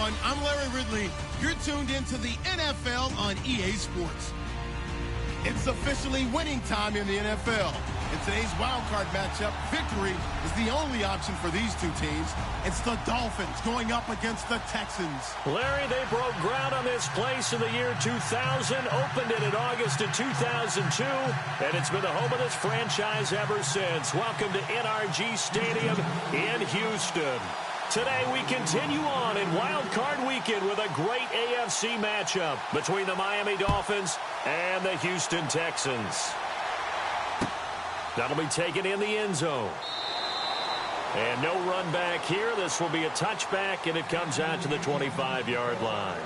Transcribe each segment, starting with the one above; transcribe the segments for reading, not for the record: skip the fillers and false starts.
everyone. I'm Larry Ridley. You're tuned into the NFL on EA Sports. It's officially winning time in the NFL. In today's wildcard matchup, victory is the only option for these two teams. It's the Dolphins going up against the Texans. Larry, they broke ground on this place in the year 2000, opened it in August of 2002, and it's been the home of this franchise ever since. Welcome to NRG Stadium in Houston. Today we continue on in Wild Card Weekend with a great AFC matchup between the Miami Dolphins and the Houston Texans. That'll be taken in the end zone. And no run back here. This will be a touchback, and it comes out to the 25-yard line.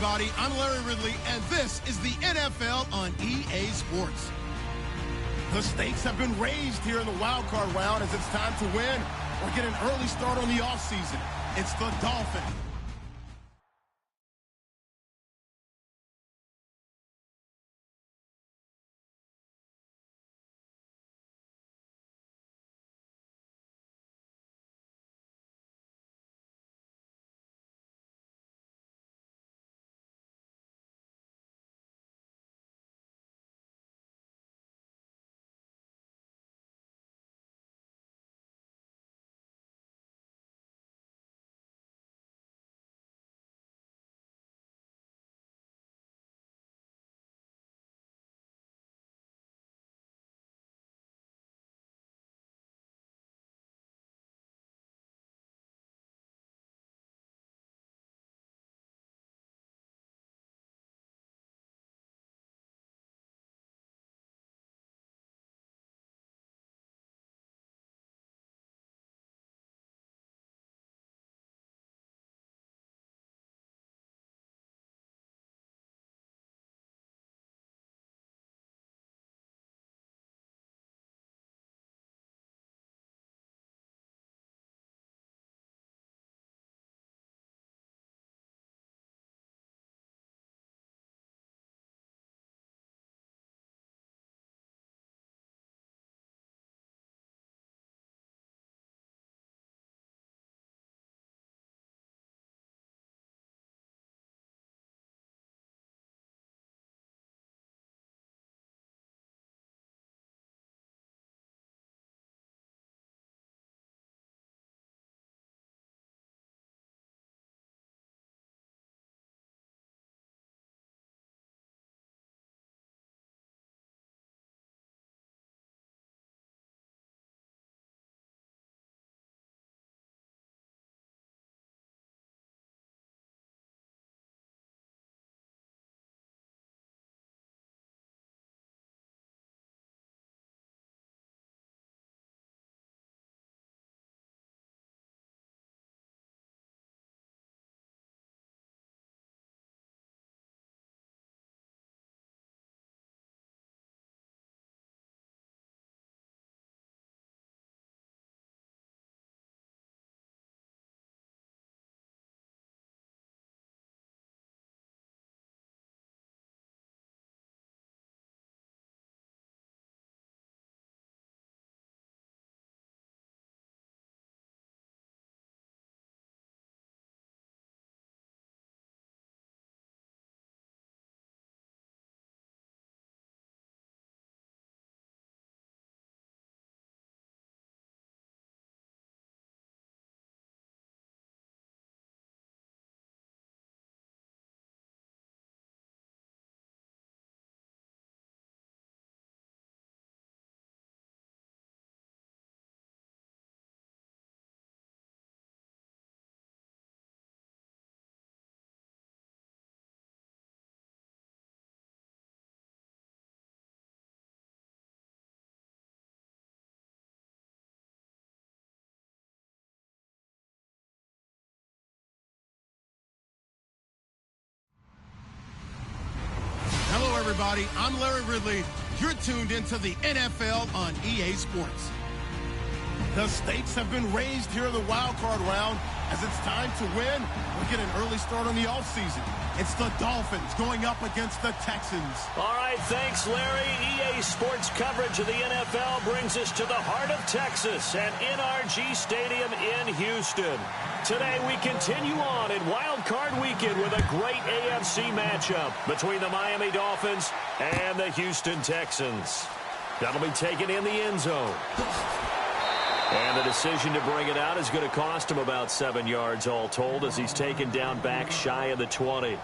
everybody. I'm Larry Ridley, and this is the NFL on EA Sports. The stakes have been raised here in the wild card round as it's time to win or get an early start on the offseason. It's the Dolphins. Hello, everybody. I'm Larry Ridley. You're tuned into the NFL on EA Sports. The stakes have been raised here in the wild card round as it's time to win or get an early start on the offseason. It's the Dolphins going up against the Texans. All right, thanks, Larry. EA Sports coverage of the NFL brings us to the heart of Texas at NRG Stadium in Houston. Today, we continue on in Wild Card Weekend with a great AFC matchup between the Miami Dolphins and the Houston Texans. That'll be taken in the end zone. And the decision to bring it out is going to cost him about 7 yards all told as he's taken down back shy of the 20.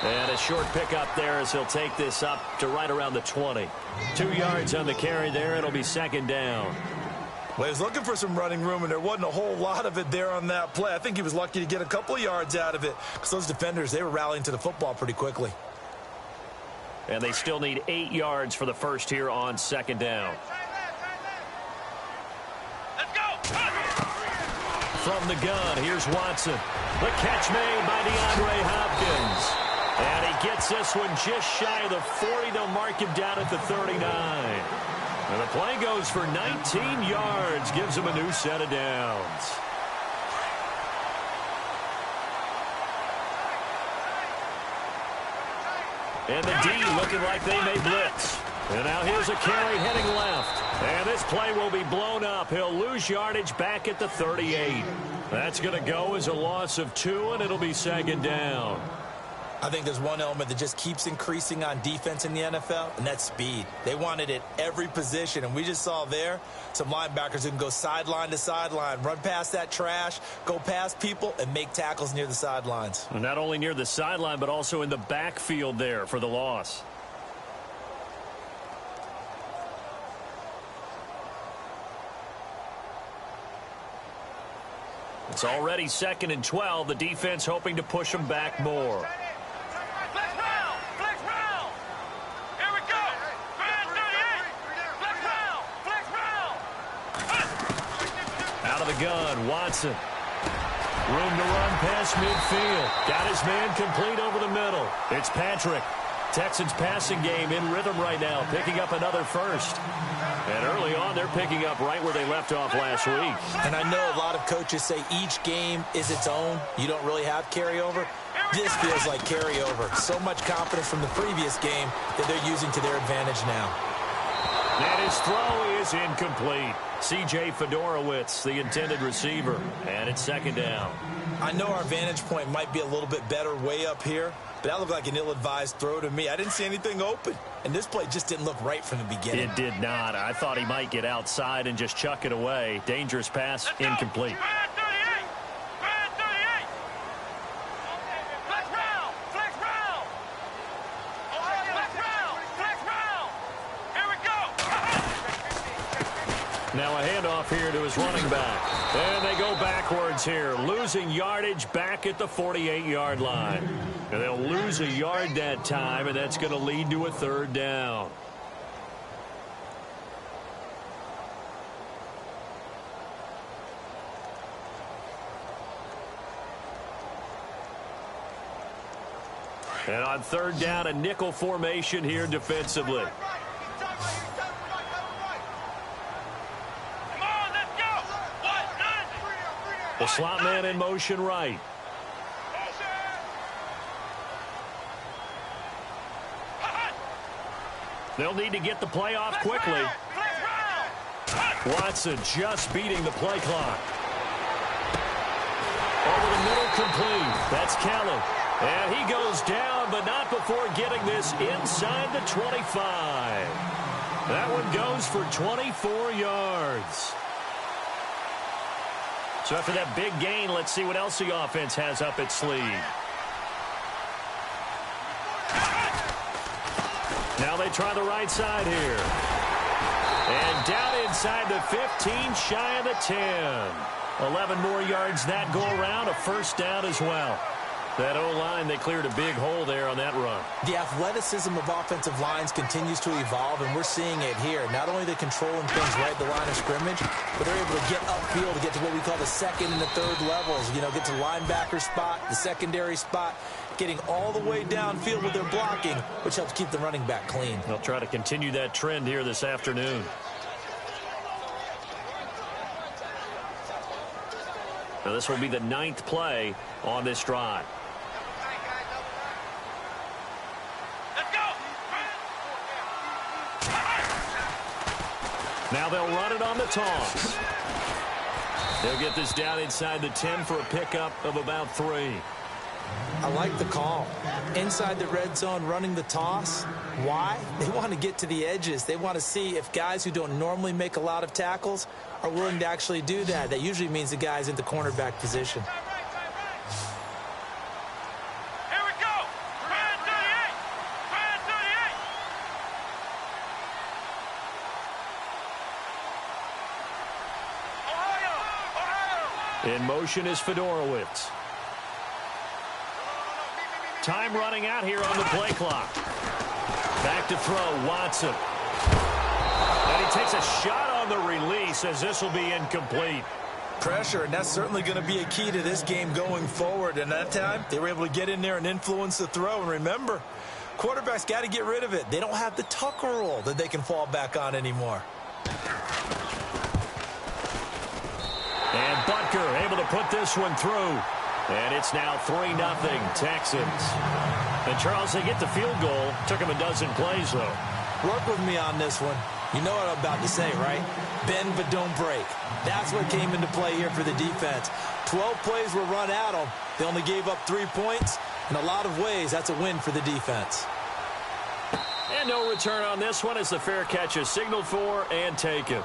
And a short pickup there as he'll take this up to right around the 20. 2 yards on the carry there. It'll be second down. Well, he was looking for some running room, and there wasn't a whole lot of it there on that play. I think he was lucky to get a couple of yards out of it because those defenders, they were rallying to the football pretty quickly. And they still need 8 yards for the first here on second down. Let's go! From the gun, here's Watson. The catch made by DeAndre Hopkins. And he gets this one just shy of the 40. They'll mark him down at the 39. And the play goes for 19 yards. Gives him a new set of downs. And the D looking like they may blitz. And now here's a carry heading left. And this play will be blown up. He'll lose yardage back at the 38. That's going to go as a loss of 2, and it'll be second down. I think there's one element that just keeps increasing on defense in the NFL, and that's speed. They want it at every position, and we just saw there some linebackers who can go sideline to sideline, run past that trash, go past people, and make tackles near the sidelines. And not only near the sideline, but also in the backfield there for the loss. It's already 2nd and 12. The defense hoping to push them back more. Gun, Watson. Room to run past midfield. Got his man complete over the middle. It's Patrick. Texans passing game in rhythm right now, picking up another first. And early on, they're picking up right where they left off last week. And I know a lot of coaches say each game is its own. You don't really have carryover. This feels like carryover. So much confidence from the previous game that they're using to their advantage now. And his throw is incomplete. C.J. Fedorowicz, the intended receiver, and it's second down. I know our vantage point might be a little bit better way up here, but that looked like an ill-advised throw to me. I didn't see anything open, and this play just didn't look right from the beginning. It did not. I thought he might get outside and just chuck it away. Dangerous pass, incomplete. Now a handoff here to his running back. And they go backwards here, losing yardage back at the 48-yard line. And they'll lose a yard that time, and that's going to lead to a third down. And on third down, a nickel formation here defensively. The slot man in motion right. They'll need to get the play off quickly. Watson just beating the play clock. Over the middle, complete. That's Kelly. And he goes down, but not before getting this inside the 25. That one goes for 24 yards. So after that big gain, let's see what else the offense has up its sleeve. Now they try the right side here. And down inside the 15, shy of the 10. 11 more yards that go around, a first down as well. That O-line, they cleared a big hole there on that run. The athleticism of offensive lines continues to evolve, and we're seeing it here. Not only are they controlling things right at the line of scrimmage, but they're able to get upfield to get to what we call the second and the third levels. You know, get to the linebacker spot, the secondary spot, getting all the way downfield with their blocking, which helps keep the running back clean. They'll try to continue that trend here this afternoon. Now this will be the 9th play on this drive. Now they'll run it on the toss. They'll get this down inside the 10 for a pickup of about 3. I like the call. Inside the red zone, running the toss. Why? They want to get to the edges. They want to see if guys who don't normally make a lot of tackles are willing to actually do that. That usually means the guy's in the cornerback position. Here we go. In motion is Fedorowicz. Time running out here on the play clock. Back to throw, Watson. And he takes a shot on the release as this will be incomplete. Pressure, and that's certainly going to be a key to this game going forward. And that time, they were able to get in there and influence the throw. And remember, quarterbacks got to get rid of it. They don't have the Tucker rule that they can fall back on anymore. And Butker able to put this one through. And it's now 3-0 Texans. And Charles, they get the field goal. Took them a dozen plays, though. Work with me on this one. You know what I'm about to say, right? Bend but don't break. That's what came into play here for the defense. 12 plays were run at them. They only gave up 3 points. In a lot of ways, that's a win for the defense. And no return on this one as the fair catch is signaled for and taken.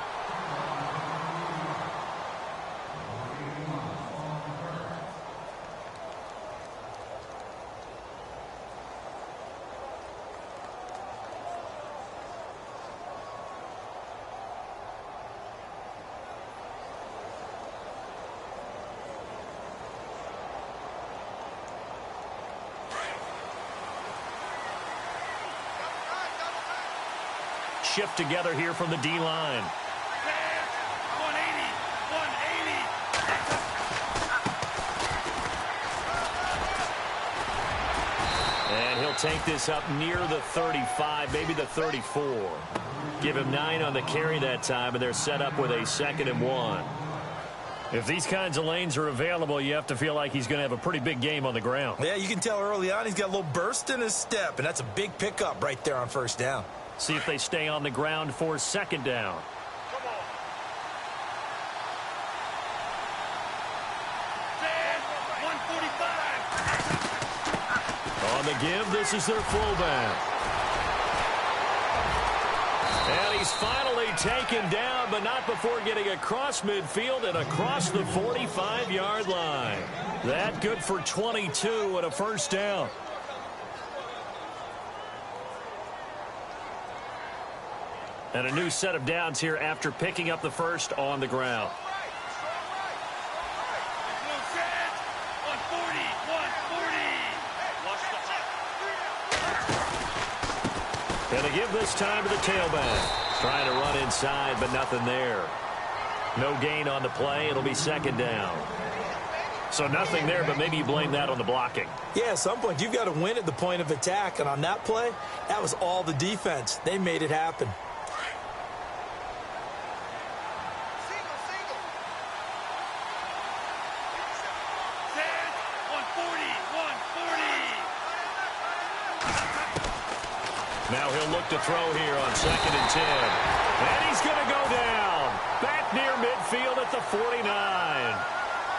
Shift together here from the D-line. 180. And he'll take this up near the 35, maybe the 34. Give him 9 on the carry that time, and they're set up with a 2nd and 1. If these kinds of lanes are available, you have to feel like he's going to have a pretty big game on the ground. Yeah, you can tell early on he's got a little burst in his step, and that's a big pickup right there on 1st down. See if they stay on the ground for 2nd down. Come on. 145. On the give, this is their fullback. And he's finally taken down, but not before getting across midfield and across the 45-yard line. That good for 22 and a 1st down. And a new set of downs here after picking up the 1st on the ground. And they give this time to the tailback. Trying to run inside, but nothing there. No gain on the play. It'll be 2nd down. So nothing there, but maybe you blame that on the blocking. Yeah, at some point, you've got to win at the point of attack. And on that play, that was all the defense. They made it happen. Now he'll look to throw here on 2nd and 10. And he's going to go down. Back near midfield at the 49.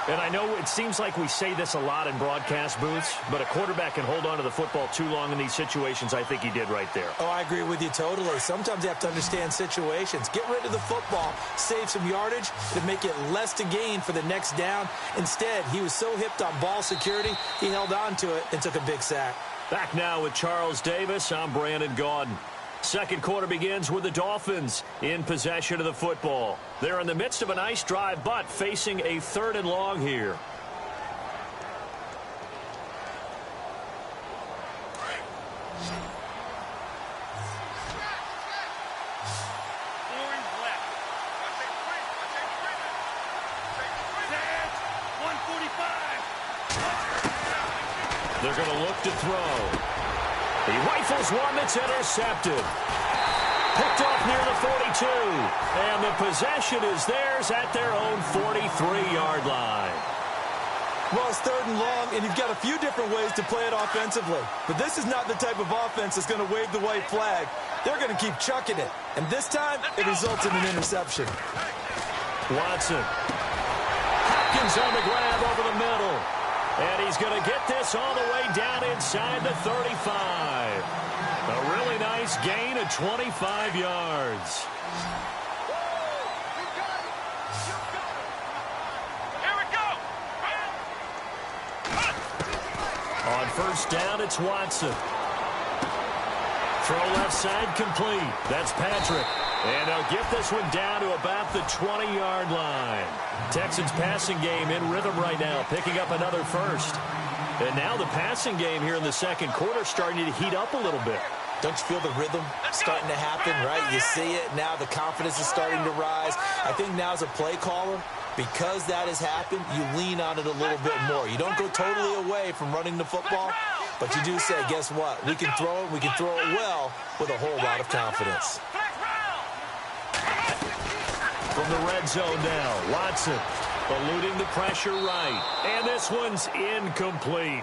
And I know it seems like we say this a lot in broadcast booths, but a quarterback can hold on to the football too long in these situations. I think he did right there. Oh, I agree with you totally. Sometimes you have to understand situations. Get rid of the football, save some yardage to make it less to gain for the next down. Instead, he was so hipped on ball security, he held on to it and took a big sack. Back now with Charles Davis. I'm Brandon Gaudin. 2nd quarter begins with the Dolphins in possession of the football. They're in the midst of a nice drive, but facing a 3rd and long here. They're going to look to throw. He rifles one that's intercepted. Picked off near the 42. And the possession is theirs at their own 43-yard line. Well, it's 3rd and long, and you've got a few different ways to play it offensively. But this is not the type of offense that's going to wave the white flag. They're going to keep chucking it. And this time, it results in an interception. Watson. Hopkins on the grab over the middle. And he's going to get this all the way down inside the 35. A really nice gain of 25 yards. Here we go. On 1st down, it's Watson. Throw left side complete. That's Patrick. And they'll get this one down to about the 20-yard line. Texans passing game in rhythm right now, picking up another first. And now the passing game here in the second quarter starting to heat up a little bit. Don't you feel the rhythm starting to happen, right? You see it. Now the confidence is starting to rise. I think now as a play caller, because that has happened, you lean on it a little bit more. You don't go totally away from running the football, but you do say, guess what? We can throw it. We can throw it well with a whole lot of confidence. From the red zone now, Watson eluding the pressure right. And this one's incomplete.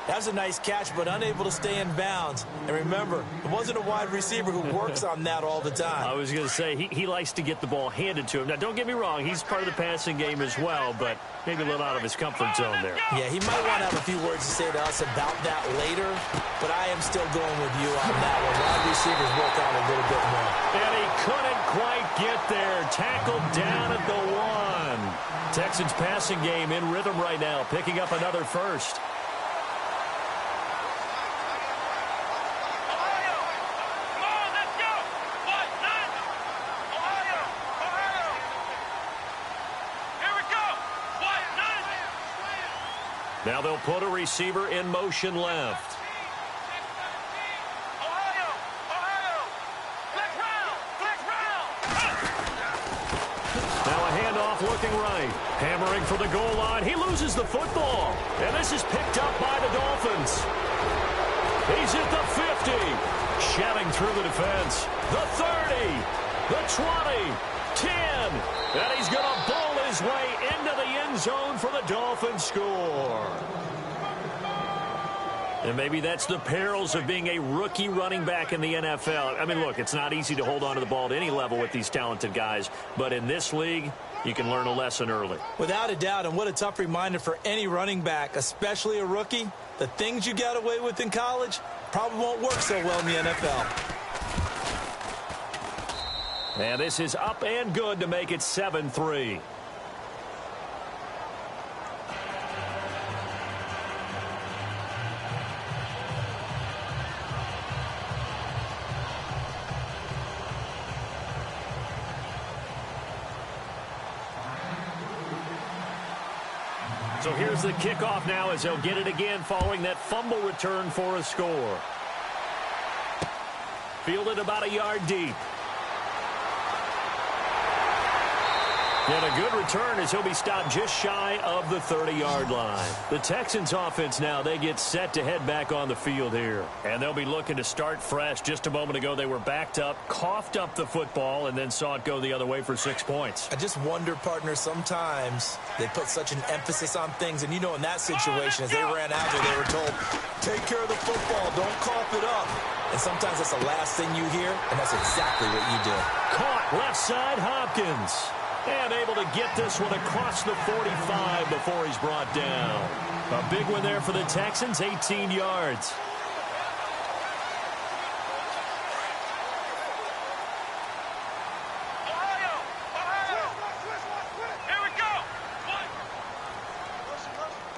That was a nice catch, but unable to stay in bounds. And remember, it wasn't a wide receiver who works on that all the time. I was going to say, he likes to get the ball handed to him. Now, don't get me wrong, he's part of the passing game as well, but maybe a little out of his comfort zone there. Yeah, he might want to have a few words to say to us about that later, but I am still going with you on that one. Wide receivers work out a little bit more. And he couldn't quite get there. Tackled down at the 1. Texans passing game in rhythm right now, picking up another first. Now they'll put a receiver in motion left. Now a handoff looking right. Hammering for the goal line. He loses the football. And this is picked up by the Dolphins. He's at the 50. Shoving through the defense. The 30. The 20. 10. And he's going to bowl his way into the end zone for the Dolphins score. And maybe that's the perils of being a rookie running back in the NFL. I mean, look, it's not easy to hold on to the ball at any level with these talented guys. But in this league, you can learn a lesson early. Without a doubt, and what a tough reminder for any running back, especially a rookie. The things you got away with in college probably won't work so well in the NFL. And this is up and good to make it 7-3. So here's the kickoff now as they'll get it again following that fumble return for a score. Fielded about a yard deep. And a good return as he'll be stopped just shy of the 30-yard line. The Texans offense now, they get set to head back on the field here. And they'll be looking to start fresh. Just a moment ago, they were backed up, coughed up the football, and then saw it go the other way for 6 points. I just wonder, partner, sometimes they put such an emphasis on things. And, you know, in that situation, as they ran out there, they were told, take care of the football, don't cough it up. And sometimes that's the last thing you hear, and that's exactly what you did. Caught left side, Hopkins. And able to get this one across the 45 before he's brought down. A big one there for the Texans, 18 yards.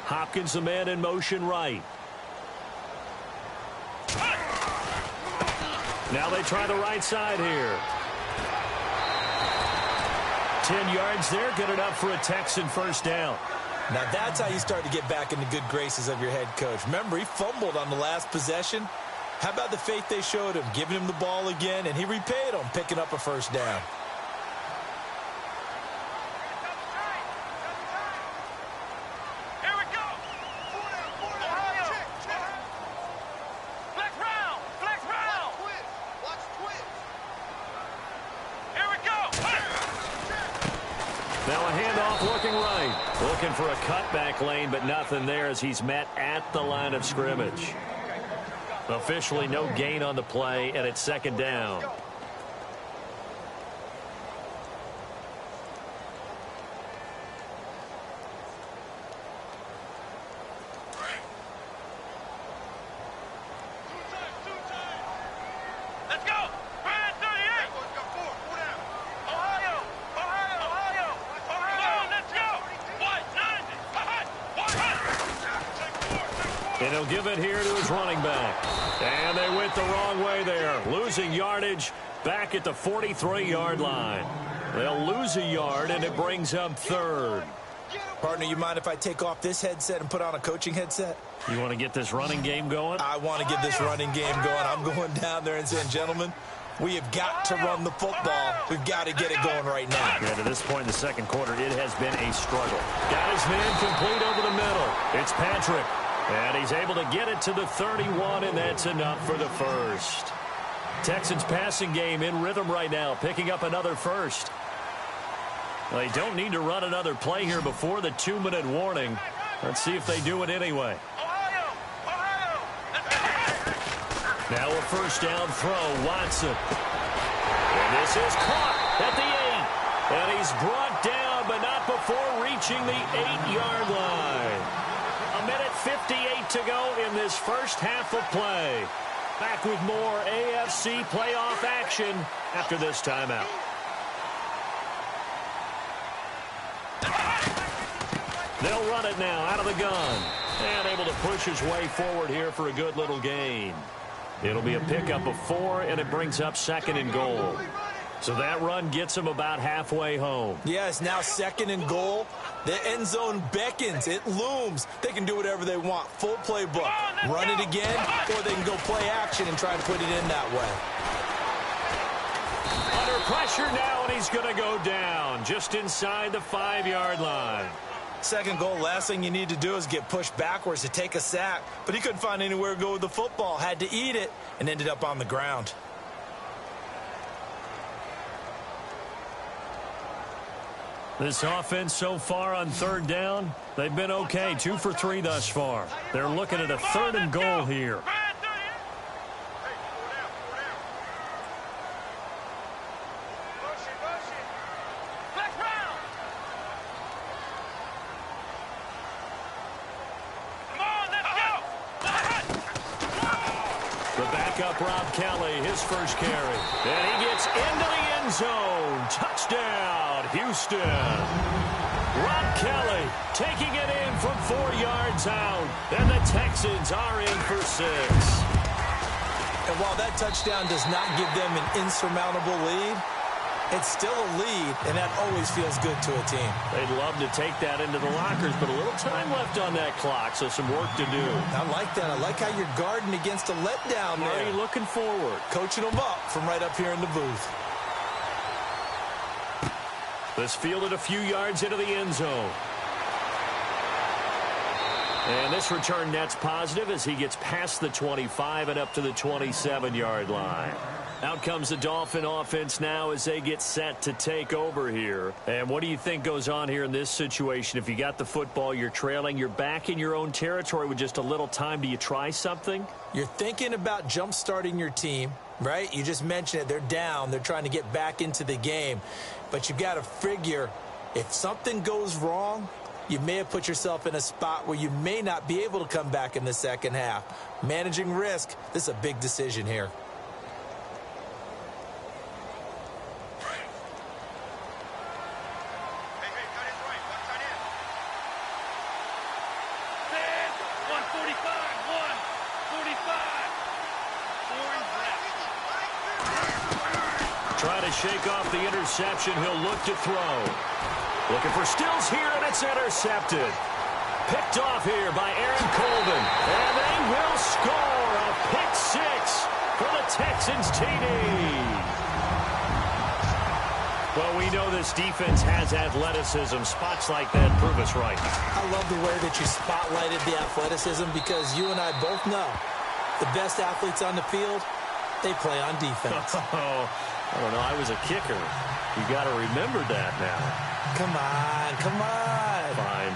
Hopkins, the man in motion right. Now they try the right side here. 10 yards there, good enough for a Texan first down. Now that's how you start to get back in the good graces of your head coach. Remember, he fumbled on the last possession. How about the faith they showed him, giving him the ball again, and he repaid them, picking up a first down. Looking for a cutback lane, but nothing there as he's met at the line of scrimmage. Officially no gain on the play, and it's second down. he'll give it here to his running back. And they went the wrong way there, losing yardage back at the 43-yard line. They'll lose a yard, and it brings up third. Partner, you mind if I take off this headset and put on a coaching headset? You want to get this running game going? I want to get this running game going. I'm going down there and saying, gentlemen, we have got to run the football. We've got to get it going right now. Yeah, to this point in the second quarter, it has been a struggle. Got his man complete over the middle. It's Patrick. And he's able to get it to the 31, and that's enough for the first. Texans passing game in rhythm right now, picking up another first. Well, they don't need to run another play here before the 2-minute warning. Let's see if they do it anyway. Now a first down throw, Watson. And this is caught at the 8. And he's brought down, but not before reaching the 8-yard line. 1:58 to go in this first half of play. Back with more AFC playoff action after this timeout. They'll run it now out of the gun. And able to push his way forward here for a good little gain. It'll be a pickup of 4, and it brings up 2nd and goal. So that run gets him about halfway home. Yes, now 2nd and goal. The end zone beckons. It looms. They can do whatever they want. Full playbook. Run it again, or they can go play action and try to put it in that way. Under pressure now, and he's going to go down just inside the 5-yard line. 2nd goal, last thing you need to do is get pushed backwards to take a sack. But he couldn't find anywhere to go with the football. Had to eat it and ended up on the ground. This offense so far on 3rd down, they've been okay. 2 for 3 thus far. They're looking at a 3rd and goal here. Rob Kelly, his first carry. And he gets into the end zone. Touchdown, Houston. Rob Kelly taking it in from 4 yards out. And the Texans are in for 6. And while that touchdown does not give them an insurmountable lead, it's still a lead, and that always feels good to a team. They'd love to take that into the lockers, but a little time left on that clock, so some work to do. I like that. I like how you're guarding against a letdown there. Already looking forward. Coaching them up from right up here in the booth. This fielded a few yards into the end zone. And this return net's positive as he gets past the 25 and up to the 27-yard line. Out comes the Dolphin offense now as they get set to take over here. And what do you think goes on here in this situation? If you got the football, you're trailing, you're back in your own territory with just a little time. Do you try something? You're thinking about jump-starting your team, right? You just mentioned it. They're down. They're trying to get back into the game. But you got to figure if something goes wrong, you may have put yourself in a spot where you may not be able to come back in the second half. Managing risk, this is a big decision here. Try to shake off the interception. He'll look to throw. Looking for Stills here, and it's intercepted. Picked off here by Aaron Colvin. And they will score a pick 6 for the Texans TD. Well, we know this defense has athleticism. Spots like that prove us right. I love the way that you spotlighted the athleticism because you and I both know the best athletes on the field, they play on defense. I don't know. I was a kicker. You got to remember that now. Come on, come on. Fine.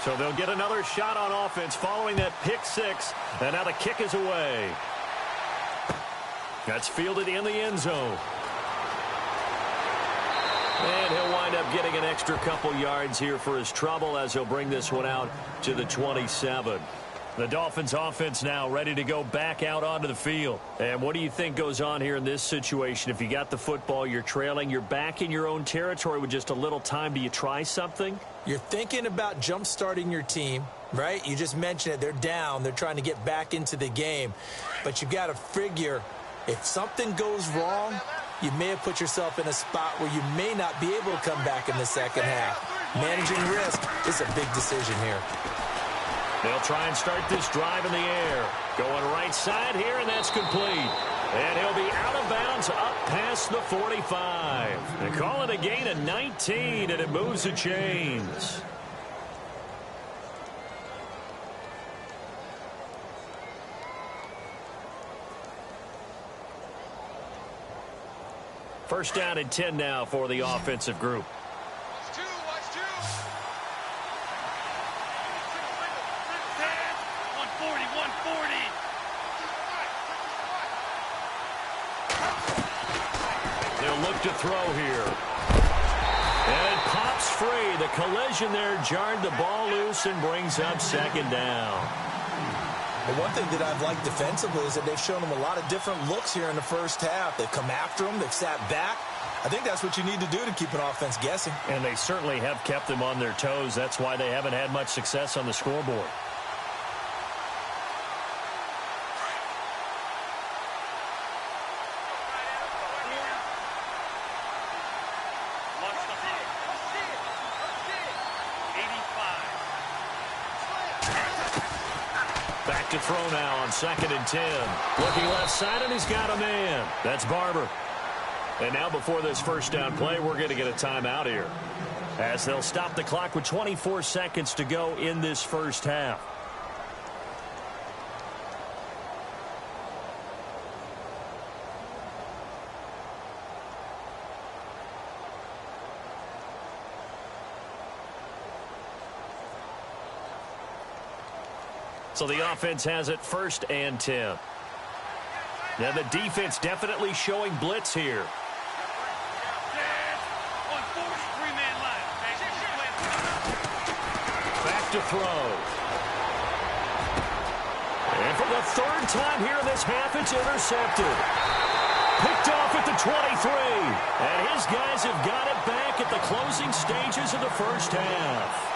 So they'll get another shot on offense following that pick 6. And now the kick is away. That's fielded in the end zone. And he'll wind up getting an extra couple yards here for his trouble as he'll bring this one out to the 27. The Dolphins offense now ready to go back out onto the field. And what do you think goes on here in this situation? If you got the football, you're trailing, you're back in your own territory with just a little time. Do you try something? You're thinking about jump-starting your team, right? You just mentioned it. They're down. They're trying to get back into the game. But you've got to figure if something goes wrong, you may have put yourself in a spot where you may not be able to come back in the second half. Managing risk is a big decision here. They'll try and start this drive in the air. Going right side here, and that's complete. And he'll be out of bounds up past the 45. They call it a gain of 19, and it moves the chains. First down and 10 now for the offensive group. Look to throw here. And it pops free. The collision there jarred the ball loose and brings up second down. Well, one thing that I've liked defensively is that they've shown them a lot of different looks here in the first half. They've come after them. They've sat back. I think that's what you need to do to keep an offense guessing. And they certainly have kept them on their toes. That's why they haven't had much success on the scoreboard. Back to throw now on 2nd and 10. Looking left side, and he's got a man. That's Barber. And now before this first down play, we're going to get a timeout here, as they'll stop the clock with 24 seconds to go in this first half. So the offense has it 1st and 10. Now the defense definitely showing blitz here. Back to throw. And for the 3rd time here in this half, it's intercepted. Picked off at the 23. And his guys have got it back at the closing stages of the first half.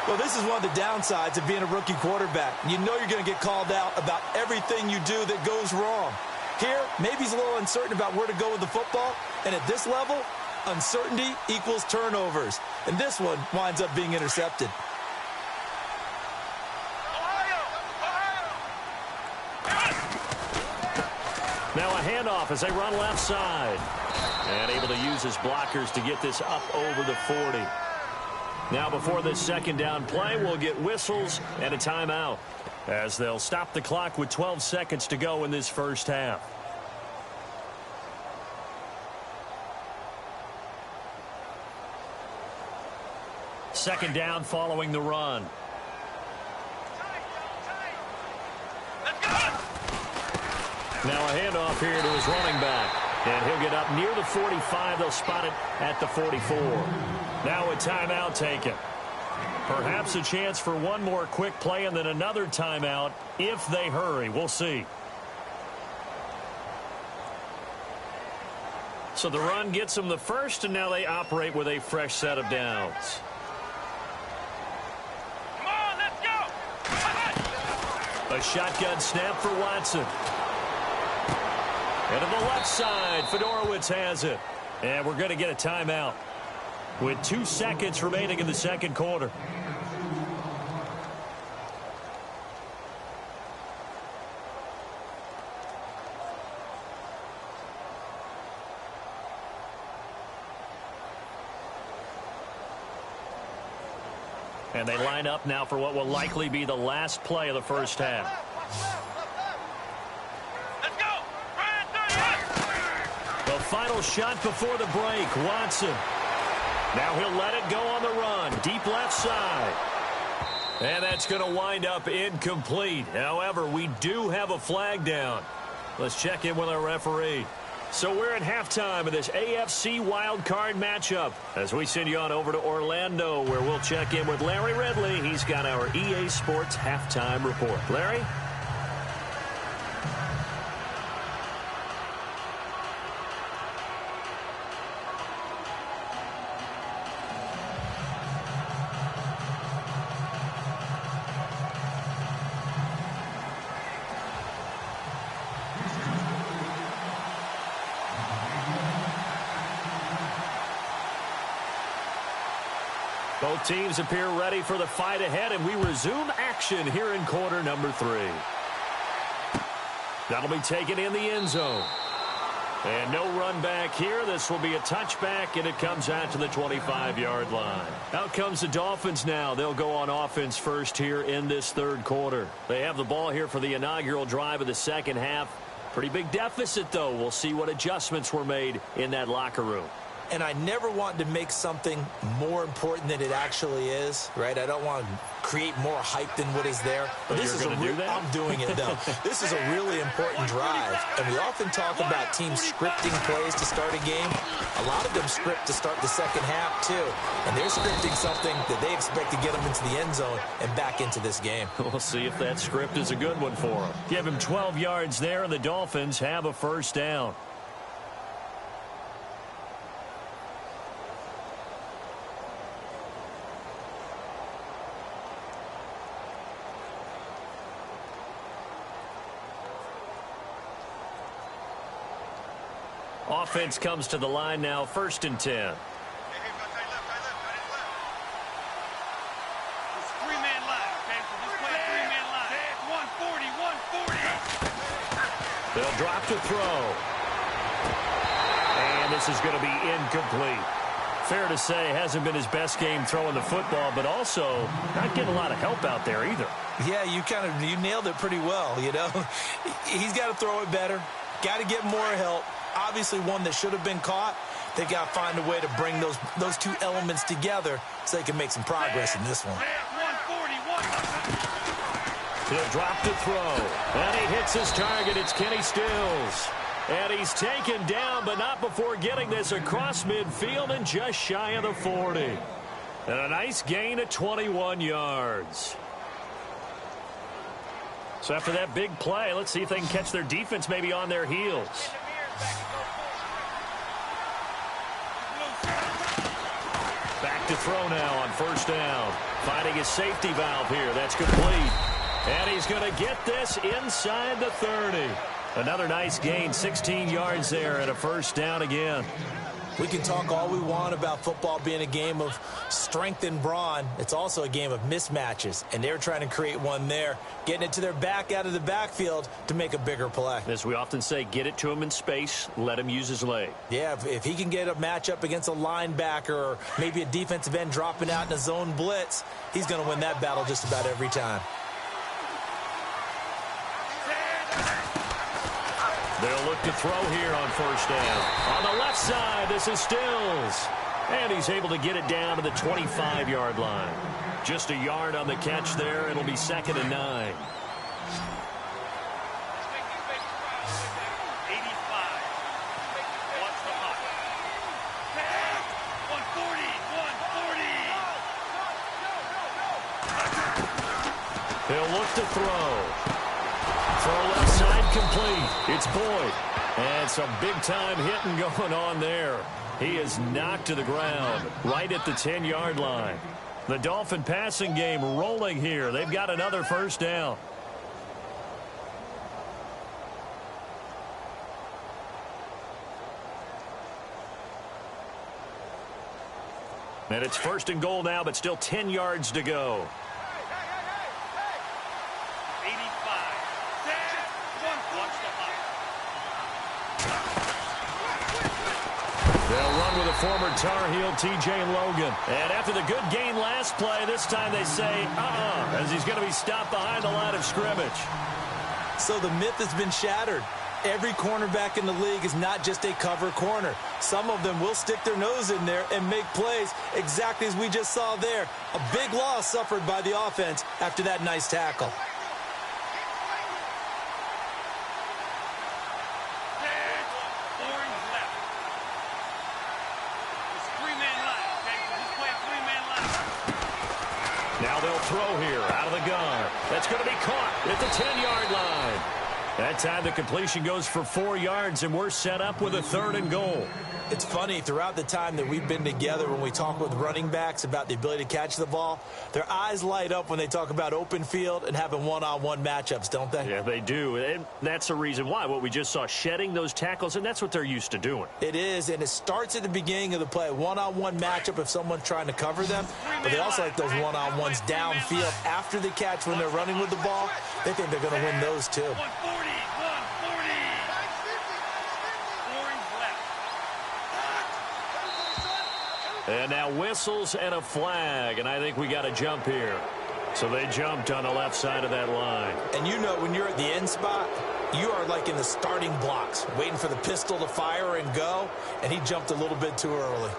Well, this is one of the downsides of being a rookie quarterback. You know you're going to get called out about everything you do that goes wrong. Here, maybe he's a little uncertain about where to go with the football. And at this level, uncertainty equals turnovers. And this one winds up being intercepted. Now a handoff as they run left side. And able to use his blockers to get this up over the 40. Now before this second down play, we'll get whistles and a timeout, as they'll stop the clock with 12 seconds to go in this first half. Second down following the run. Now a handoff here to his running back. And he'll get up near the 45. They'll spot it at the 44. Now a timeout taken. Perhaps a chance for one more quick play and then another timeout if they hurry. We'll see. So the run gets them the first, and now they operate with a fresh set of downs. Come on, let's go! A shotgun snap for Watson. And to the left side, Fedorowicz has it. And we're going to get a timeout with 2 seconds remaining in the second quarter. And they line up now for what will likely be the last play of the first half. The final shot before the break, Watson. Now he'll let it go on the run, deep left side. And that's going to wind up incomplete. However, we do have a flag down. Let's check in with our referee. So we're at halftime of this AFC wildcard matchup as we send you on over to Orlando, where we'll check in with Larry Ridley. He's got our EA Sports halftime report. Larry? Both teams appear ready for the fight ahead, and we resume action here in quarter number 3. That'll be taken in the end zone. And no run back here. This will be a touchback, and it comes out to the 25-yard line. Out comes the Dolphins now. They'll go on offense first here in this third quarter. They have the ball here for the inaugural drive of the second half. Pretty big deficit, though. We'll see what adjustments were made in that locker room. And I never want to make something more important than it actually is, right? I don't want to create more hype than what is there. But this is I'm doing it, though. This is a really important drive. And we often talk about teams scripting plays to start a game. A lot of them script to start the second half, too. And they're scripting something that they expect to get them into the end zone and back into this game. We'll see if that script is a good one for them. Give him 12 yards there, and the Dolphins have a first down. Offense comes to the line now, 1st and 10. There's 3-man line, okay? So just play a 3-man line. 140. They'll drop to throw. And this is going to be incomplete. Fair to say, hasn't been his best game throwing the football, but also not getting a lot of help out there either. Yeah, you nailed it pretty well, you know. He's got to throw it better. Got to get more help. Obviously one that should have been caught. They got to find a way to bring those two elements together so they can make some progress in this one. He'll drop to throw. And he hits his target. It's Kenny Stills. And he's taken down, but not before getting this across midfield and just shy of the 40. And a nice gain of 21 yards. So after that big play, let's see if they can catch their defense maybe on their heels. Back to throw now on 1st down. Finding his safety valve here. That's complete. And he's going to get this inside the 30. Another nice gain, 16 yards there and a 1st down again. We can talk all we want about football being a game of strength and brawn. It's also a game of mismatches, and they're trying to create one there, getting it to their back out of the backfield to make a bigger play. As we often say, get it to him in space, let him use his leg. Yeah, if he can get a matchup against a linebacker or maybe a defensive end dropping out in a zone blitz, he's going to win that battle just about every time. They'll look to throw here on 1st down. On the left side, this is Stills. And he's able to get it down to the 25-yard line. Just a yard on the catch there. It'll be 2nd and 9. 85. Watch the hot. 140. He'll look to throw. Throw left side complete. It's Boyd. And some big-time hitting going on there. He is knocked to the ground right at the 10-yard line. The Dolphin passing game rolling here. They've got another 1st down. And it's 1st and goal now, but still 10 yards to go. With a former Tar Heel, T.J. Logan. And after the good gain last play, this time they say, as he's going to be stopped behind the line of scrimmage. So the myth has been shattered. Every cornerback in the league is not just a cover corner. Some of them will stick their nose in there and make plays exactly as we just saw there. A big loss suffered by the offense after that nice tackle. They'll throw here out of the gun. That's going to be caught at the 10-yard line. That time the completion goes for 4 yards, and we're set up with a 3rd and goal. It's funny, throughout the time that we've been together, when we talk with running backs about the ability to catch the ball, their eyes light up when they talk about open field and having one-on-one matchups, don't they? Yeah, they do. And that's the reason why. What we just saw, shedding those tackles, and that's what they're used to doing. It is, and it starts at the beginning of the play. One-on-one matchup if someone's trying to cover them, but they also like those one-on-ones downfield after the catch when they're running with the ball. They think they're going to win those too. 140. And now whistles and a flag, and I think we got a jump here. So they jumped on the left side of that line. And you know, when you're at the end spot, you are like in the starting blocks, waiting for the pistol to fire and go, and he jumped a little bit too early.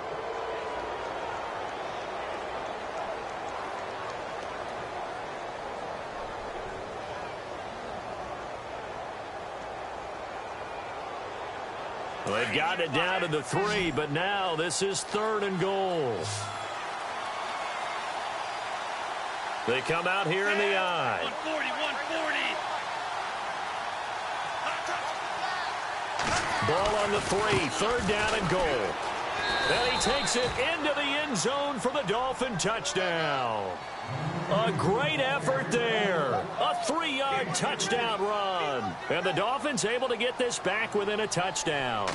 Well, they've gotten it down to the 3, but now this is 3rd and goal. They come out here in the I. 140. Ball on the 3, 3rd down and goal. And he takes it into the end zone for the Dolphin touchdown. A great effort there. A 3-yard touchdown run. And the Dolphins able to get this back within a touchdown.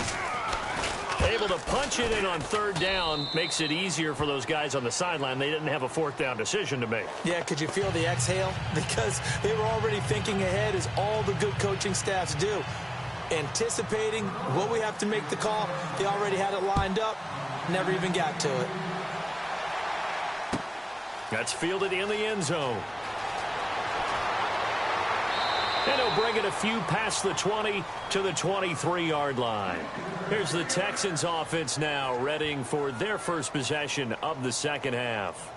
Able to punch it in on 3rd down makes it easier for those guys on the sideline. They didn't have a 4th down decision to make. Yeah, could you feel the exhale? Because they were already thinking ahead, as all the good coaching staffs do. Anticipating what we have to make the call. They already had it lined up. Never even got to it. That's fielded in the end zone. And he'll bring it a few past the 20 to the 23-yard line. Here's the Texans offense now, readying for their first possession of the second half.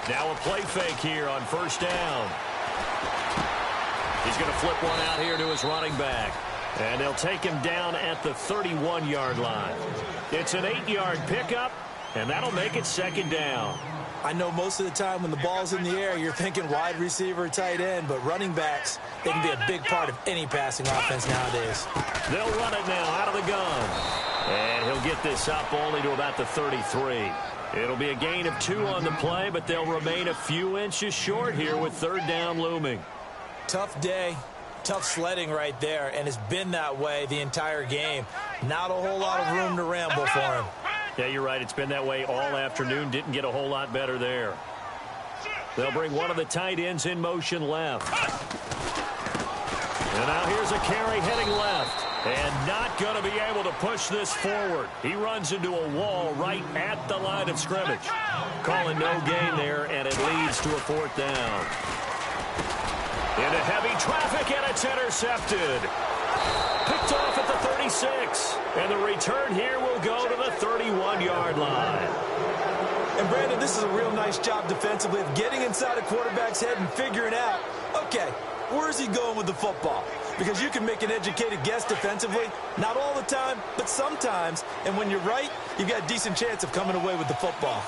Now a play fake here on 1st down. He's going to flip one out here to his running back. And they'll take him down at the 31-yard line. It's an 8-yard pickup, and that'll make it 2nd down. I know most of the time when the ball's in the air, you're thinking wide receiver, tight end, but running backs, they can be a big part of any passing offense nowadays. They'll run it now out of the gun. And he'll get this up only to about the 33. It'll be a gain of 2 on the play, but they'll remain a few inches short here with 3rd down looming. Tough day, tough sledding right there, and it's been that way the entire game. Not a whole lot of room to ramble for him. Yeah, you're right. It's been that way all afternoon. Didn't get a whole lot better there. They'll bring one of the tight ends in motion left. And now here's a carry heading left. And not going to be able to push this forward. He runs into a wall right at the line of scrimmage. Calling no gain there, and it leads to a 4th down. Into heavy traffic, and it's intercepted. Picked off at the 36. And the return here will go to the 31-yard line. And, Brandon, this is a real nice job defensively of getting inside a quarterback's head and figuring out, okay, where's he going with the football? Because you can make an educated guess defensively, not all the time, but sometimes. And when you're right, you've got a decent chance of coming away with the football.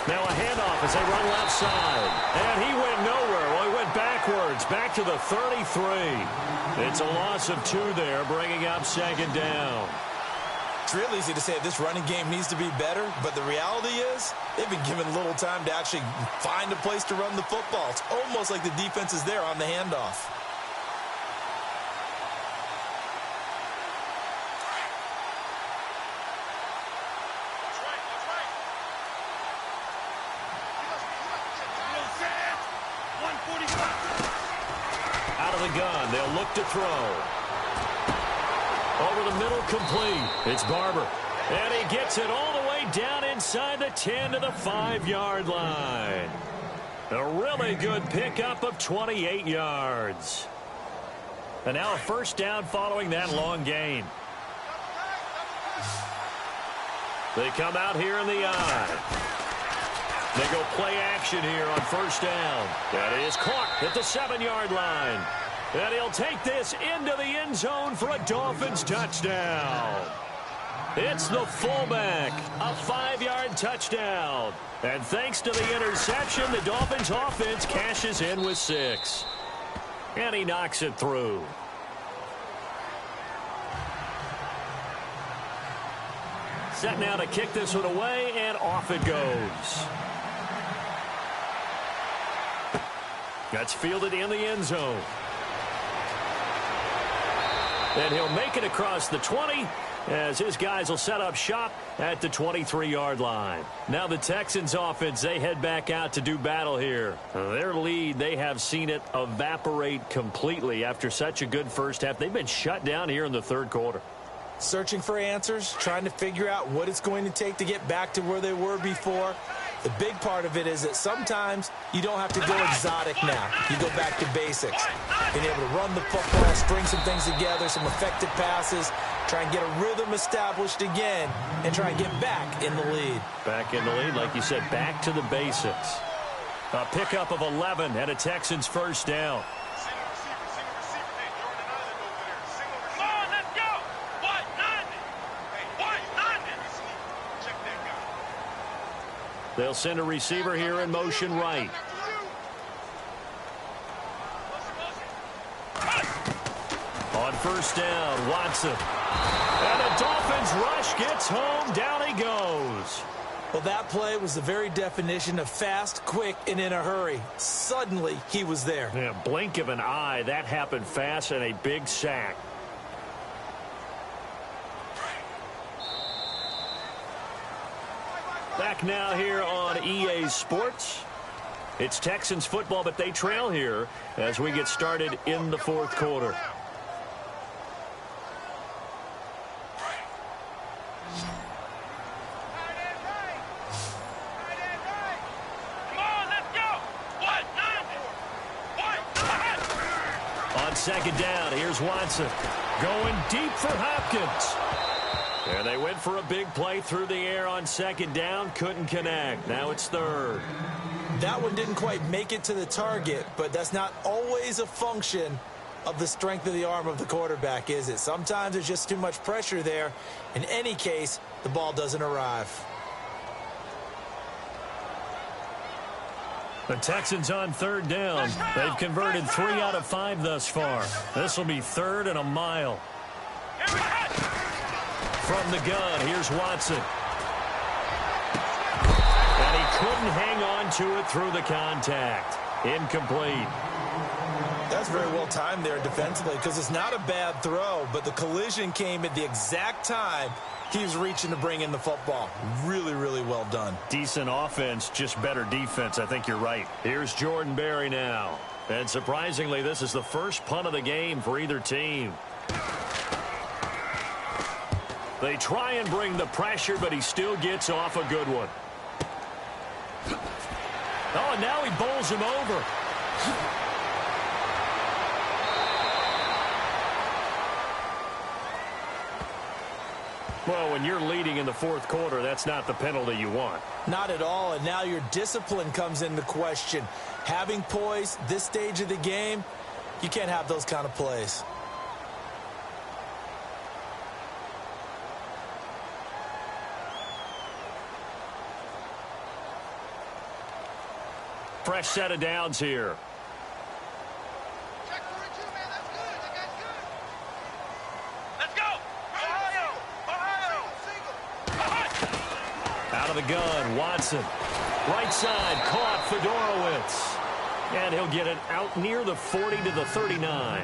Now a handoff as they run left side. And he went nowhere. Well, he went backwards, back to the 33. It's a loss of 2 there, bringing up 2nd down. It's real easy to say this running game needs to be better, but the reality is they've been given little time to actually find a place to run the football. It's almost like the defense is there on the handoff. Out of the gun, they'll look to throw. Over the middle, complete. It's Barber. And he gets it all the way down inside the 10 to the 5-yard line. A really good pickup of 28 yards. And now a first down following that long gain. They come out here in the eye. They go play action here on first down. That is caught at the 7-yard line. And he'll take this into the end zone for a Dolphins touchdown. It's the fullback, a 5-yard touchdown. And thanks to the interception, the Dolphins offense cashes in with 6. And he knocks it through. Set now to kick this one away, and off it goes. That's fielded in the end zone. And he'll make it across the 20 as his guys will set up shop at the 23-yard line. Now the Texans offense, they head back out to do battle here. Their lead, they have seen it evaporate completely after such a good first half. They've been shut down here in the third quarter. Searching for answers, trying to figure out what it's going to take to get back to where they were before. The big part of it is that sometimes you don't have to go exotic now. You go back to basics. Being able to run the football, string some things together, some effective passes, try and get a rhythm established again, and try and get back in the lead. Back in the lead, like you said, back to the basics. A pickup of 11 and a Texans first down. They'll send a receiver here in motion right. On first down, Watson. And the Dolphins rush gets home. Down he goes. Well, that play was the very definition of fast, quick, and in a hurry. Suddenly, he was there. Yeah, blink of an eye. That happened fast and a big sack. Back now here on EA Sports. It's Texans football, but they trail here as we get started in the fourth quarter. On second down, here's Watson. Going deep for Hopkins. And they went for a big play through the air on second down. Couldn't connect. Now it's third. That one didn't quite make it to the target, but that's not always a function of the strength of the arm of the quarterback, is it? Sometimes there's just too much pressure there. In any case, the ball doesn't arrive. The Texans on third down. They've converted 3 out of 5 thus far. This will be third and a mile. From the gun, here's Watson. And he couldn't hang on to it through the contact. Incomplete. That's very well timed there defensively because it's not a bad throw, but the collision came at the exact time he was reaching to bring in the football. Really, really well done. Decent offense, just better defense. I think you're right. Here's Jordan Berry now. And surprisingly, this is the first punt of the game for either team. They try and bring the pressure, but he still gets off a good one. Oh, and now he bowls him over. Well, when you're leading in the fourth quarter, that's not the penalty you want. Not at all, and now your discipline comes into question. Having poise this stage of the game, you can't have those kind of plays. Fresh set of downs here. Check 42, man. That's good. That guy's good. Let's go. Ohio. Out of the gun, Watson. Right side, caught Fedorowicz. And he'll get it out near the 40 to the 39.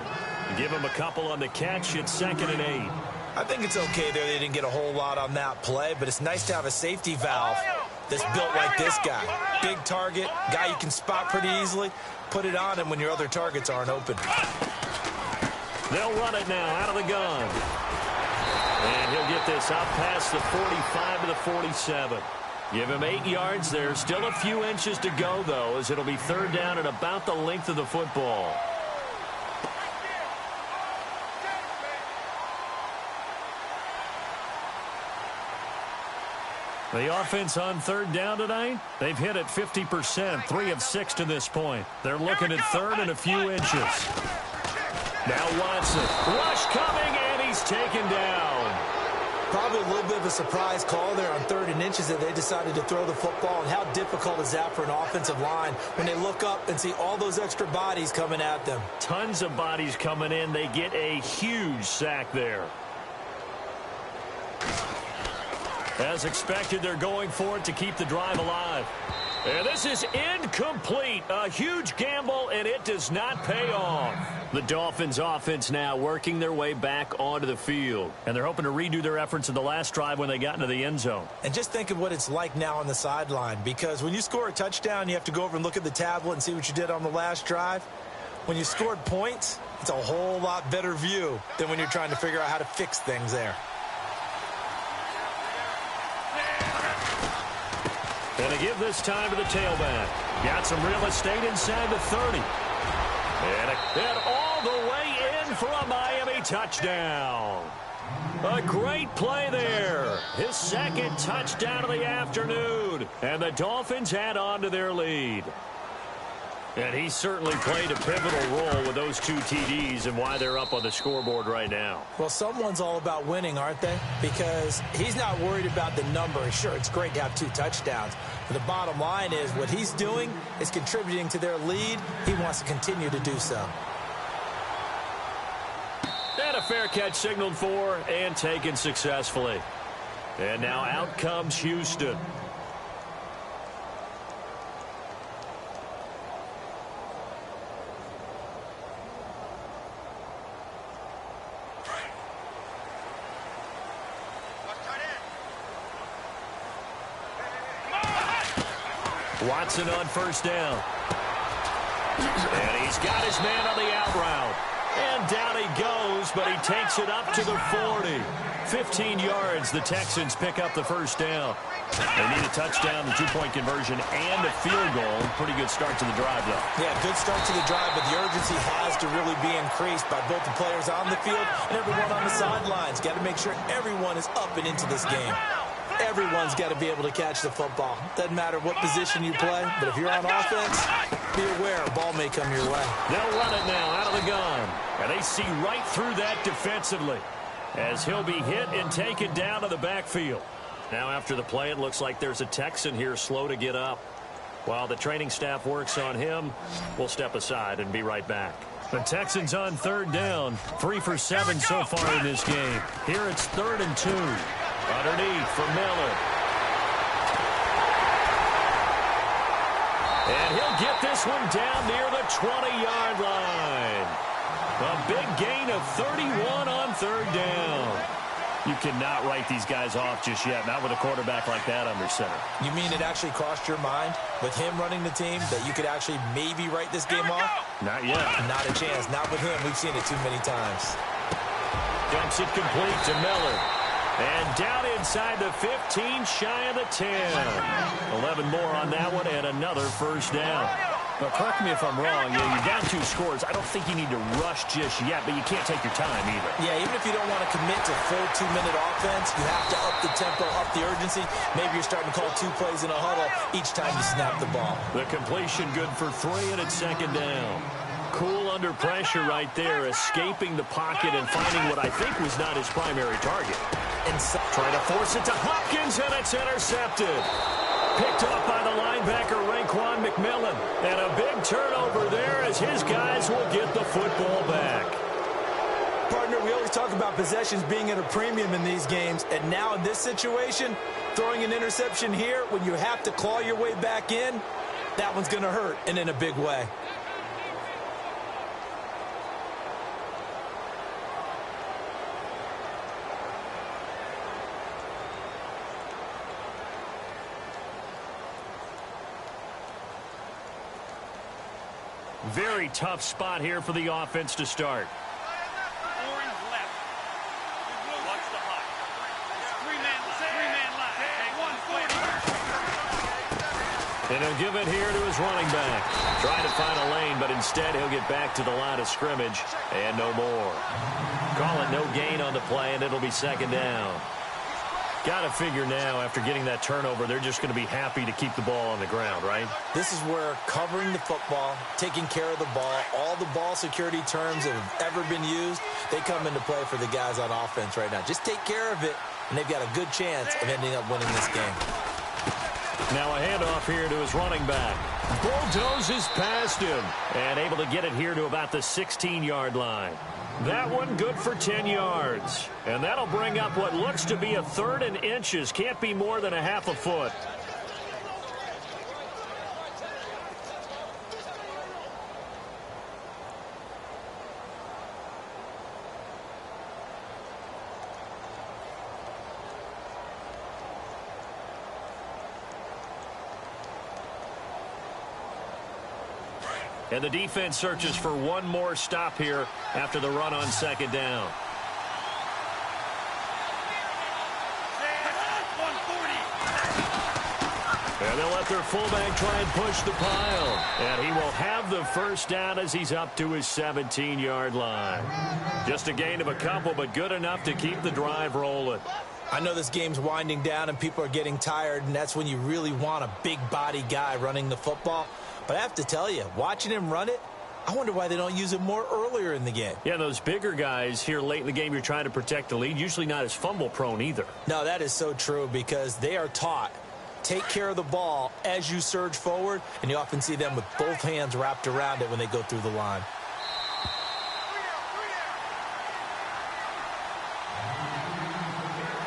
Give him a couple on the catch. It's 2nd and 8. I think it's okay there. They didn't get a whole lot on that play, but it's nice to have a safety valve that's built like this guy. Big target, guy you can spot pretty easily. Put it on him when your other targets aren't open. They'll run it now out of the gun. And he'll get this out past the 45 to the 47. Give him 8 yards there. Still a few inches to go, though, as it'll be third down and about the length of the football. The offense on third down tonight, they've hit it 50%, 3 of 6 to this point. They're looking at third and a few inches. Now Watson, rush coming, and he's taken down. Probably a little bit of a surprise call there on 3rd and inches that they decided to throw the football. And how difficult is that for an offensive line when they look up and see all those extra bodies coming at them? Tons of bodies coming in. They get a huge sack there. As expected, they're going for it to keep the drive alive. And this is incomplete. A huge gamble, and it does not pay off. The Dolphins offense now working their way back onto the field. And they're hoping to redo their efforts in the last drive when they got into the end zone. And just think of what it's like now on the sideline. Because when you score a touchdown, you have to go over and look at the tablet and see what you did on the last drive. When you scored points, it's a whole lot better view than when you're trying to figure out how to fix things there. And to give this time to the tailback. Got some real estate inside the 30. And all the way in for a Miami touchdown. A great play there. His second touchdown of the afternoon. And the Dolphins add on to their lead. And he certainly played a pivotal role with those 2 TDs and why they're up on the scoreboard right now. Well, someone's all about winning, aren't they? Because he's not worried about the number. Sure, it's great to have 2 touchdowns. But the bottom line is what he's doing is contributing to their lead. He wants to continue to do so. And a fair catch signaled for and taken successfully. And now out comes Houston. Watson on first down. And he's got his man on the out route. And down he goes, but he takes it up to the 40. 15 yards, the Texans pick up the first down. They need a touchdown, the 2-point conversion, and a field goal. Pretty good start to the drive, though. Yeah, good start to the drive, but the urgency has to really be increased by both the players on the field and everyone on the sidelines. Got to make sure everyone is up and into this game. Everyone's got to be able to catch the football. Doesn't matter what position you play, but if you're on offense, be aware a ball may come your way. They'll run it now out of the gun. And they see right through that defensively as he'll be hit and taken down to the backfield. Now after the play, it looks like there's a Texan here slow to get up. While the training staff works on him, we'll step aside and be right back. The Texans on third down, 3 for 7 so far in this game. Here it's 3rd and 2. Underneath for Miller. And he'll get this one down near the 20-yard line. A big gain of 31 on third down. You cannot write these guys off just yet, not with a quarterback like that under center. You mean it actually crossed your mind with him running the team that you could actually maybe write this game off? Not yet. Not a chance. Not with him. We've seen it too many times. Dumps it complete to Miller. And down inside the 15, shy of the 10. 11 more on that one, and another first down. Now, correct me if I'm wrong. You're down 2 scores. I don't think you need to rush just yet, but you can't take your time either. Yeah, even if you don't want to commit to full 2-minute offense, you have to up the tempo, up the urgency. Maybe you're starting to call 2 plays in a huddle each time you snap the ball. The completion good for 3, and it's second down. Cool under pressure right there, escaping the pocket and finding what I think was not his primary target. And trying to force it to Hopkins, and it's intercepted. Picked off by the linebacker, Raekwon McMillan. And a big turnover there as his guys will get the football back. Partner, we always talk about possessions being at a premium in these games. And now in this situation, throwing an interception here when you have to claw your way back in, that one's going to hurt, and in a big way. Very tough spot here for the offense to start. Orange left. Watch the hot. Three-man left. Okay, 140. And he'll give it here to his running back. Trying to find a lane, but instead he'll get back to the line of scrimmage and no more. Call it no gain on the play, and it'll be second down. Got to figure now, after getting that turnover, they're just going to be happy to keep the ball on the ground, right? This is where covering the football, taking care of the ball, all the ball security terms that have ever been used, they come into play for the guys on offense right now. Just take care of it, and they've got a good chance of ending up winning this game. Now a handoff here to his running back. Bulldozes past him and able to get it here to about the 16-yard line. That one good for 10 yards. And that'll bring up what looks to be a 3rd and inches. Can't be more than a half a foot. And the defense searches for one more stop here after the run on 2nd down. And they'll let their fullback try and push the pile. And he will have the 1st down as he's up to his 17-yard line. Just a gain of a couple, but good enough to keep the drive rolling. I know this game's winding down and people are getting tired, and that's when you really want a big body guy running the football. But I have to tell you, watching him run it, I wonder why they don't use him more earlier in the game. Yeah, those bigger guys here late in the game, you're trying to protect the lead, usually not as fumble prone either. No, that is so true because they are taught, take care of the ball as you surge forward, and you often see them with both hands wrapped around it when they go through the line.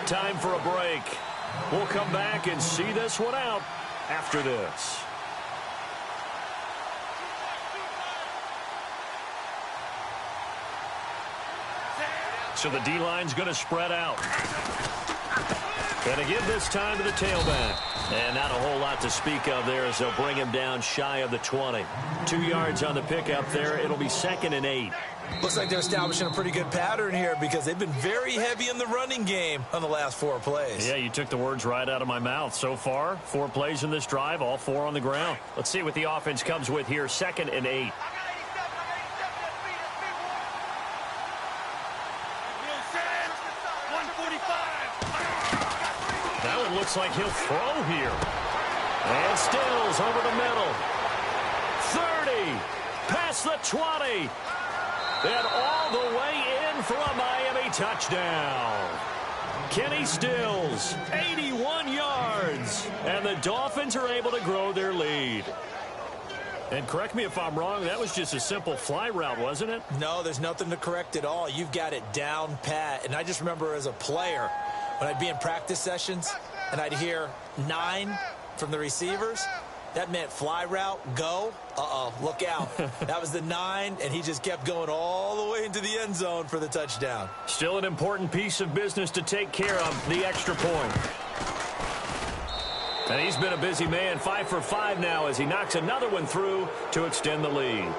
Time for a break. We'll come back and see this one out after this. So the D-line's going to spread out. And to give this time to the tailback. And not a whole lot to speak of there as they'll bring him down shy of the 20. 2 yards on the pickup there. It'll be 2nd and 8. Looks like they're establishing a pretty good pattern here because they've been very heavy in the running game on the last 4 plays. Yeah, you took the words right out of my mouth. So far, 4 plays in this drive, all 4 on the ground. Let's see what the offense comes with here, 2nd and 8. That one looks like he'll throw here. And Stills over the middle. 30, past the 20. And all the way in for a Miami touchdown. Kenny Stills, 81 yards. And the Dolphins are able to grow their lead. And correct me if I'm wrong, that was just a simple fly route, wasn't it? No, there's nothing to correct at all. You've got it down pat. And I just remember as a player, when I'd be in practice sessions and I'd hear 9 from the receivers, that meant fly route, go. Look out. That was the 9, and he just kept going all the way into the end zone for the touchdown. Still an important piece of business to take care of, the extra point. And he's been a busy man, 5 for 5 now as he knocks another one through to extend the lead.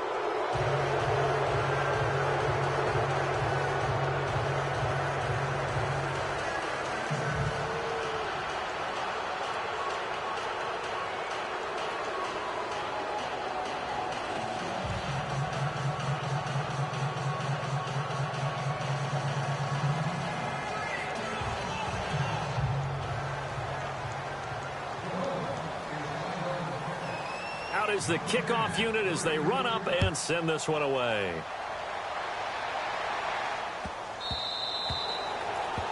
Is the kickoff unit as they run up and send this one away.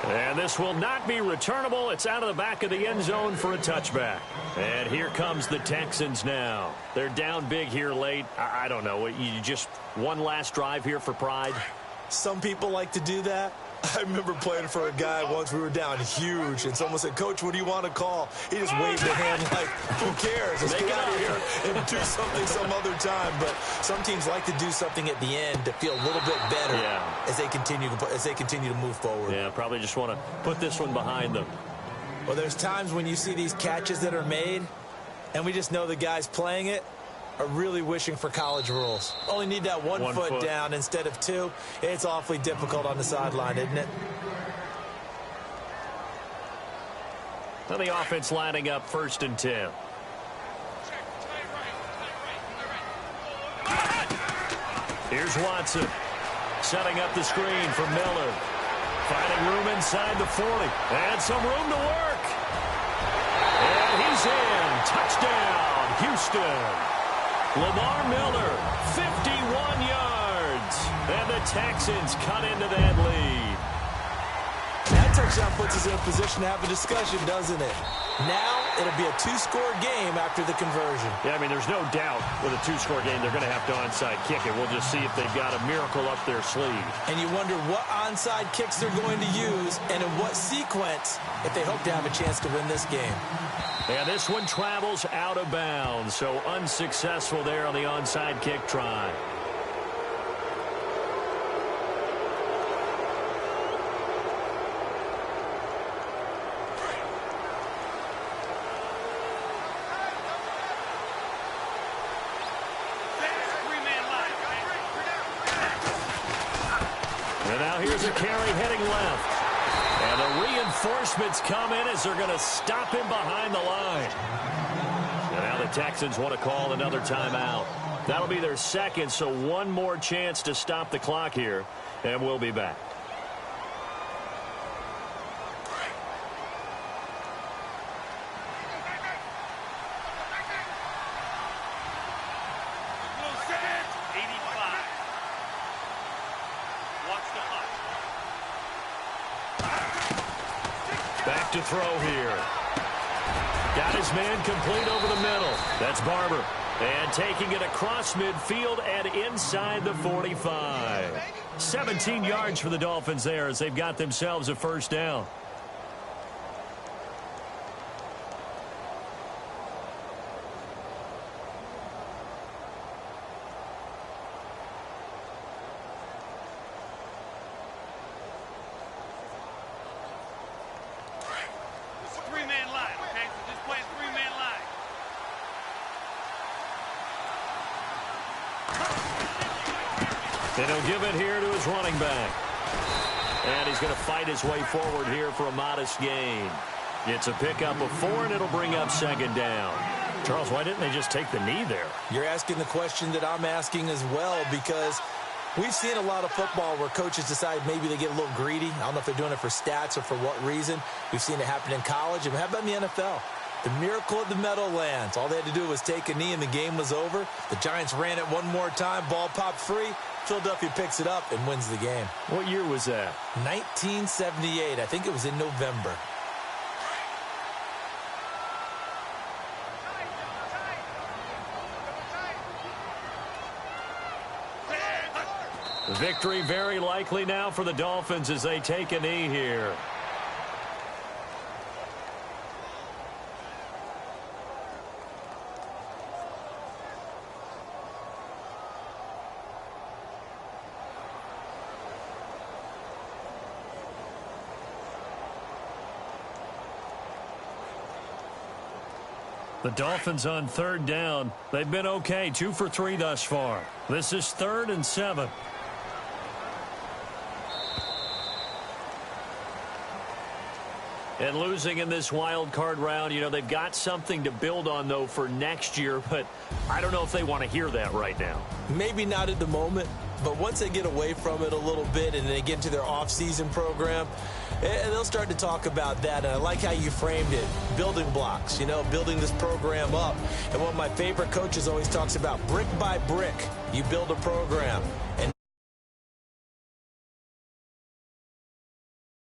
And this will not be returnable. It's out of the back of the end zone for a touchback. And here comes the Texans now. They're down big here late. I don't know. You just one last drive here for pride? Some people like to do that. I remember playing for a guy once. We were down huge, and someone said, "Coach, what do you want to call?" He just waved a hand like, "Who cares? Let's get out of here and do something some other time." But some teams like to do something at the end to feel a little bit better as they continue to move forward. Yeah, probably just want to put this one behind them. Well, there's times when you see these catches that are made, and we just know the guys playing it are really wishing for college rules. Only need that one foot down instead of 2. It's awfully difficult on the sideline, isn't it? Now the offense lining up 1st and 10. Here's Watson setting up the screen for Miller. Finding room inside the 40. And some room to work. And he's in. Touchdown, Houston. Lamar Miller, 51 yards. And the Texans cut into that lead. That touchdown puts us in a position to have a discussion, doesn't it? Now, it'll be a two-score game after the conversion. Yeah, I mean, there's no doubt with a two-score game they're going to have to onside kick it. We'll just see if they've got a miracle up their sleeve. And you wonder what onside kicks they're going to use and in what sequence if they hope to have a chance to win this game. And this one travels out of bounds, so unsuccessful there on the onside kick try. And now here's a carry heading left. And the reinforcements come in as they're going to stop him behind the line. And now the Texans want to call another timeout. That'll be their second, so one more chance to stop the clock here. And we'll be back. Back to throw here. Got his man complete over the middle. That's Barber. And taking it across midfield and inside the 45. 17 yards for the Dolphins there as they've got themselves a first down. And he'll give it here to his running back. And he's going to fight his way forward here for a modest gain. It's a pickup of 4, and it'll bring up second down. Charles, why didn't they just take the knee there? You're asking the question that I'm asking as well, because we've seen a lot of football where coaches decide maybe they get a little greedy. I don't know if they're doing it for stats or for what reason. We've seen it happen in college. And how about in the NFL? The miracle of the Meadowlands. All they had to do was take a knee and the game was over. The Giants ran it one more time. Ball popped free. Philadelphia picks it up and wins the game. What year was that? 1978. I think it was in November. Victory very likely now for the Dolphins as they take a knee here. The Dolphins on third down. They've been okay, 2 for 3 thus far. This is 3rd and 7. And losing in this wild card round, you know, they've got something to build on, though, for next year. But I don't know if they want to hear that right now. Maybe not at the moment, but once they get away from it a little bit and they get into their off-season program, they'll start to talk about that. And I like how you framed it, building blocks, you know, building this program up. And one of my favorite coaches always talks about brick by brick, you build a program. And